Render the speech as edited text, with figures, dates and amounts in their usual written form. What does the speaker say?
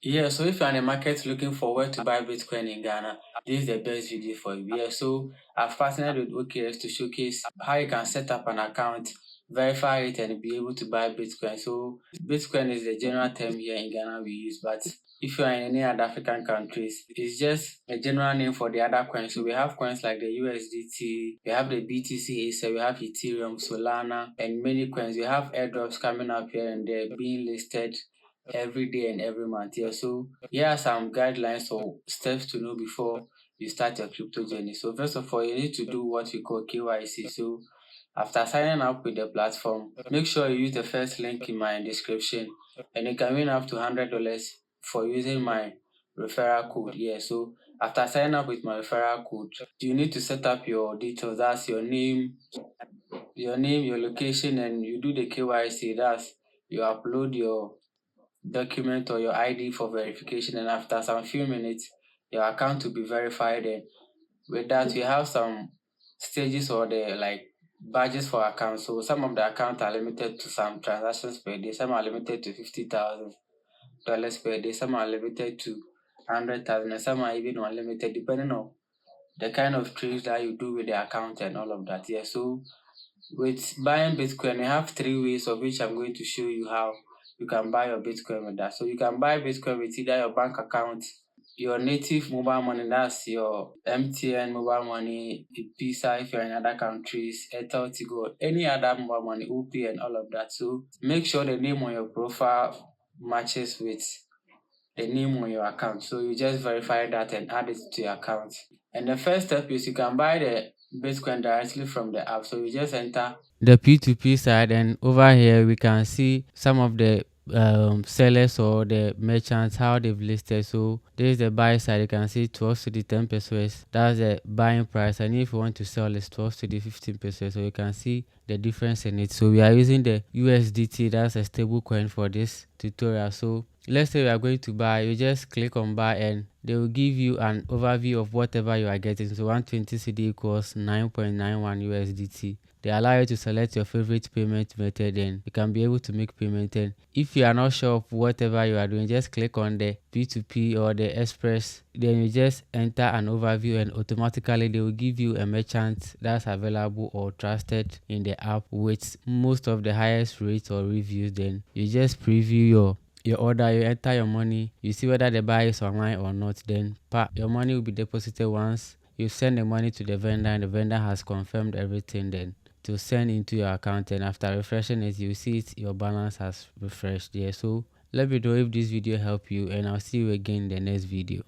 Yeah, so if you're in the market looking for where to buy Bitcoin in Ghana, this is the best video for you. Yeah, so I've partnered with OKX to showcase how you can set up an account, verify it, and be able to buy Bitcoin. So Bitcoin is the general term here in Ghana we use, but if you're in any other African countries, it's just a general name for the other coins. So we have coins like the USDT, we have the BTC, so we have Ethereum, Solana, and many coins. We have airdrops coming up here and there being listed every day and every month. Yeah, so here are some guidelines or steps to know before you start your crypto journey. So first of all, you need to do what we call KYC. So after signing up with the platform, make sure you use the first link in my description, and you can win up to $100 for using my referral code. Yeah, so after signing up with my referral code, you need to set up your details. That's your name, your location, and you do the KYC. That's you upload your document or your ID for verification, and after some few minutes, your account will be verified. And with that, we have some stages or the like badges for accounts. So some of the accounts are limited to some transactions per day, some are limited to $50,000 per day, some are limited to 100,000, and some are even unlimited, depending on the kind of trades that you do with the account and all of that. Yeah, so with buying Bitcoin, you have three ways of which I'm going to show you how you can buy your Bitcoin with that. So you can buy Bitcoin with either your bank account, your native mobile money, that's your MTN mobile money, Pisa if you're in other countries, Airtel, Tigo, any other mobile money, OP and all of that. So make sure the name on your profile matches with the name on your account. So you just verify that and add it to your account. And the first step is you can buy the Bitcoin directly from the app. So you just enter the P2P side, and over here we can see some of the sellers or the merchants how they've listed. So this is the buy side. You can see 12 to the 10 pesos. That's the buying price, and if you want to sell, it's 12 to the 15 pesos. So you can see the difference in it. So we are using the USDT. That's a stable coin for this tutorial. So let's say we are going to buy, you just click on buy and they will give you an overview of whatever you are getting. So 120 CD equals 9.91 USDT. They allow you to select your favorite payment method and you can be able to make payment. And if you are not sure of whatever you are doing, just click on the P2P or the Express. Then you just enter an overview and automatically they will give you a merchant that's available or trusted in the app with most of the highest rates or reviews. Then you just preview your order, you enter your money, you see whether the buy is online or not, then your money will be deposited. Once you send the money to the vendor and the vendor has confirmed everything, then to send into your account, and after refreshing it, you see your balance has refreshed. Yeah, so let me know if this video helped you, and I'll see you again in the next video.